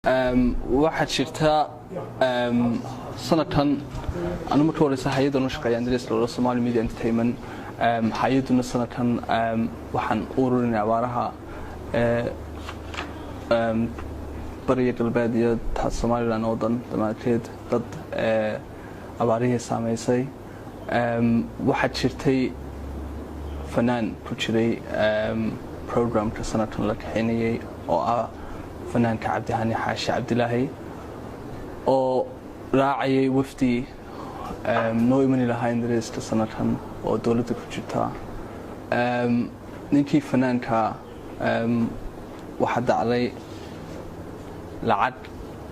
waxaad jirtaa sanadkan anu marka horeysa hay'adda noo shaqeeya Andreas Lolo Somali Media Entertainment hay'aduna sanadkan waxaan ururinay abaaraha bariga galbeed iyo Somaliland oo dhan dhammaanteed dad abaarihii saameysay waxaad jirtay fanaan ku jiray programka sanadkan la kaxeynayay oo ah fanaanka Cabdihani Xaashi Cabdilaahi oo raacayay wafdi noo imani lahaa Andreas sanadkan oo dawladda ku jirta ninkii fanaanka waxa dhacday lacag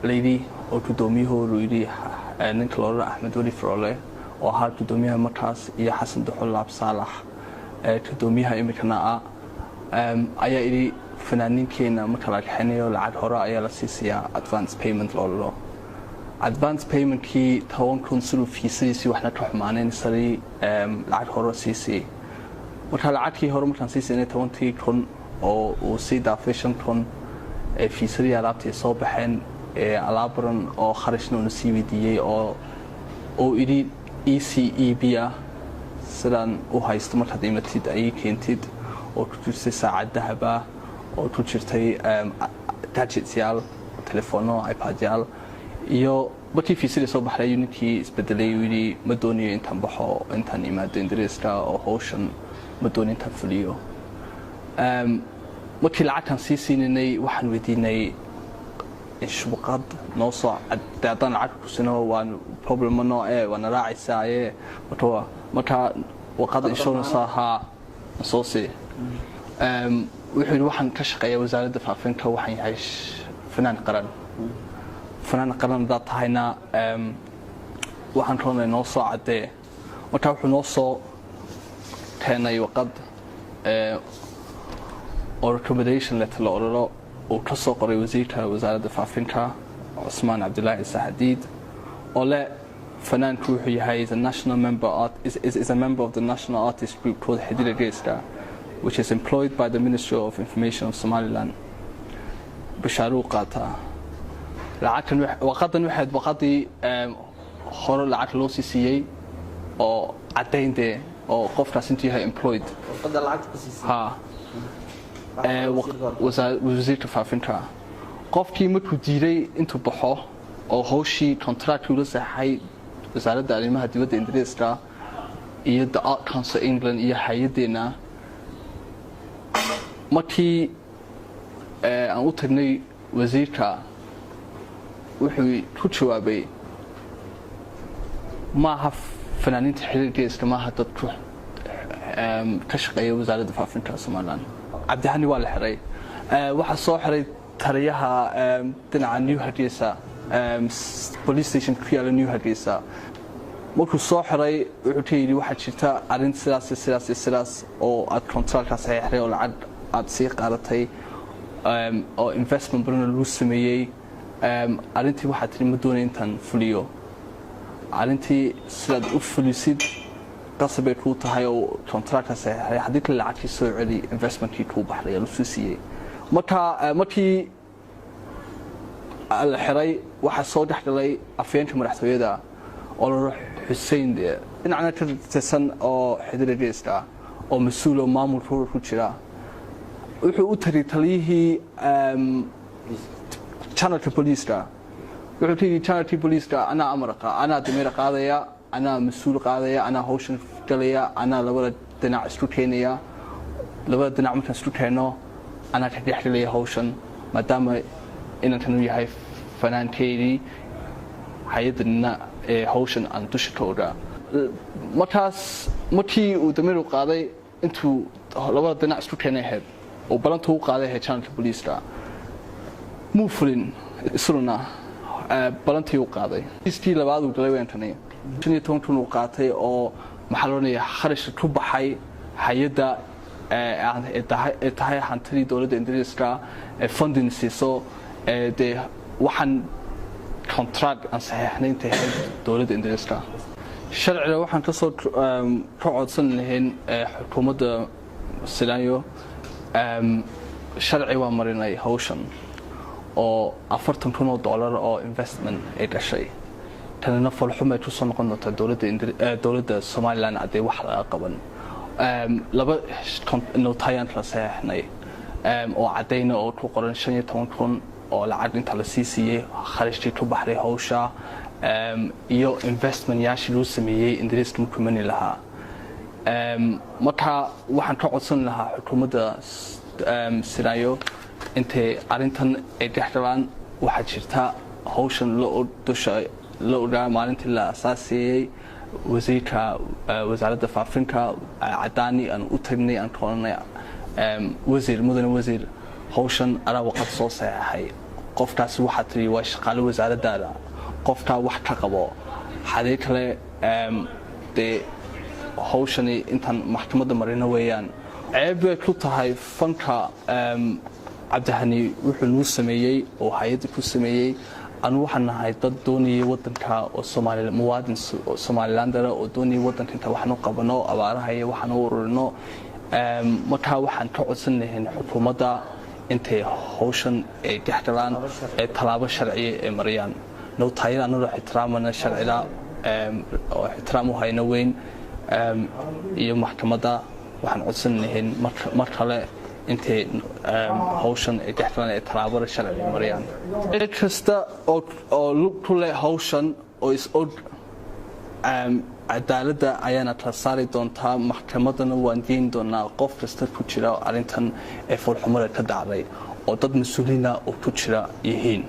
leeydi oo gudoomiyahoodu yiri ninka loo Axmed Wali Froole oo ahaa gudoomiyaha markaas iyo Xasan Duxul Laab Saalax gudoomiyaha imikana ayaa yiri fanaaniinkeena marka la kaxeeyo lacag hore ayaa la siisiyaa advance payment loo advance payment ki 10,000 sulu fiisiisi waxna ka xumaaneen sari lacag hore siisi marka lacagtii hore markaan siisinay 20,000 oo uu si daafishan kon fiisiri alaabtii soo baxeen alaabaran oo kharashna uu sii weydiiyay oo iri ECEB sidaan u haysto marka diimatid ay keentid oo ku jirtay saacad dahaba oo ku jirtay gadgets yaal telefono iPad yaal iyo markii fiisiri soo baxay ninkii isbedelay yiri ma doonayo intaan baxo intaan imaado Andreaska oo hawshan ma doonayo intaan fuliyo markii lacagtan sii siinay waxaan weydiinay shubqad noo soo cadaan lacag ku sino waan problem no wana raacaysaa marka waqad insurance ha soo si waxaan ka shaqeeyaa wasaaradda faafinta waxaan yahay fanaan qaran dad tahayna waxaan roonay noo soo cadee marka wuxuu noo soo keenay waqad oo recommendation letter la orado oo ka soo qoray wasiirka wasaaradda faafinta Usman Abdullahi Sahadid oo le fanaanku wuxuu yahay is a member of the national artist group called Xidhiidh Geeska which is employed by the Ministry of Information of Somaliland bishaaru qaata lacagtan waqadan waxaad waqadii hore lacag loo siiyay oo cadeynte oo qofkaas intii yahay employed waqada lacag ku siisay wasiirka faafinta qofkii markuu diiday intuu baxo oo hawshii contract ula saxay wasaaradda arrimaha dibadda Ingiriiska iyo the Art Council England iyo hay'adeena markii aan u tagnay wasiirka wuxuu ku jawaabay ma haf fanaaniinta xiriirkiisa ma dad ka shaqeeya wasaaradda faafinta Somaliland Cabdihani waa la xiray waxa soo xiray taliyaha dhinaca New Hargeysa police station ku yaala New Hargeysa markuu soo xiray wuxuu yiri waxa jirta arin sidaas oo aad contractka saxiixay oo lacag aad sii qaadatay oo investment badan lagu sameeyay arintii waxa tiri ma doonay intaan fuliyo arintii sidaad u fulisid qasabay ku tahay oo contractka saxiixay hadii kale lacagtii soo celi investmentkii ku baxday la soo siiyay markii la xiray waxa soo dhaxgalay afyeenka madaxtooyada oo Hussein inana ka tirsan oo Xidhiidh Geeska oo mas'uul oo maamulka ku jira wuxuu u tiri taliyihii channel police-ka wuxuu tiri channel police-ka ana amarka ana damir qaadaya ana mas'uul qaadaya ana hawshan galaya ana labada dhinac isku keenaya labada dhinac markaan isku keeno ana ka dhexgalaya hawshan maadaama inaan yahay fanaankeedii hay'adna hawshan aan dusha ka ogaa markaas markii uu damir qaaday intuu labada dhinac isku keenay head oo balantu qaaday channel police-ka muflin isluna balantii uu qaaday istii labaad uu galay weentani 15 uu qaatay oo maxalonaya kharash ku baxay hay'adda tahay hantidii dawladda Ingiriiska funding siiso waxaan contract aan saxiixnaynta dawladda Ingiriiska sharciga waxaan ka soo ka codsan lahayn xukuumadda Soomaaliya sharci waa marinay hawshan oo $40,000 oo investment ay dhashay tanina falxumay ku soo noqon doonta dowladda Soomaaliland aday wax laga qaban laba nootayaan la saxnay oo cadayna oo ku qoran 15,000 oo lacag inta la siiyay kharashkii ku baxday hawsha iyo investment yaashii loo sameeyay Ingiriiska markuu mani lahaa marka waxaan ka codsan lahaa xukuumadda siraayo intay arintan ay dhexgalaan waxa jirta hawshan la ogaa maalintii la asaasiyay wasiirka wasaaradda faafinta cadaani aan u tagnay aan qoranay mudane wasiir hawshan ara waqad soo saxay qofkaas waxa tiri waa shaqaale wasaaradda qofka wax ka qabo hadii kale hawshan intan maxkamadda marina weeyaan ceeb ku tahay fanka Cabdihani wuxuu noo sameeyay oo hay'ad ku sameeyay aan waxaan nahay dad doonayay wadanka oo Soomaaliland muwaadin Soomaaliland oo doonayay wadanka inta waxnu qabano abaaraha iyo waxnu ururino marka waxaan ka codsan lahayn xukuumadda intay hawshan ay dhexgalaan ee talaabo sharci ee mariyaan nootayada anoo ixtiraamana sharciga oo ixtiraam u hayna weyn iyo maxkamadda waxaan codsan lahayn mar kale intay hawshan ay dhexgalaan ee talaabo sharci ee mariyaan kasta oo lug ku leh hawshan oo is og cadaaladda ayaana kala saari doontaa maxkamaddana waan diin doonaa qof kasta ku jira arrintan ee falxumada ka dhacday oo dad mas'uuliina oo ku jira yihiin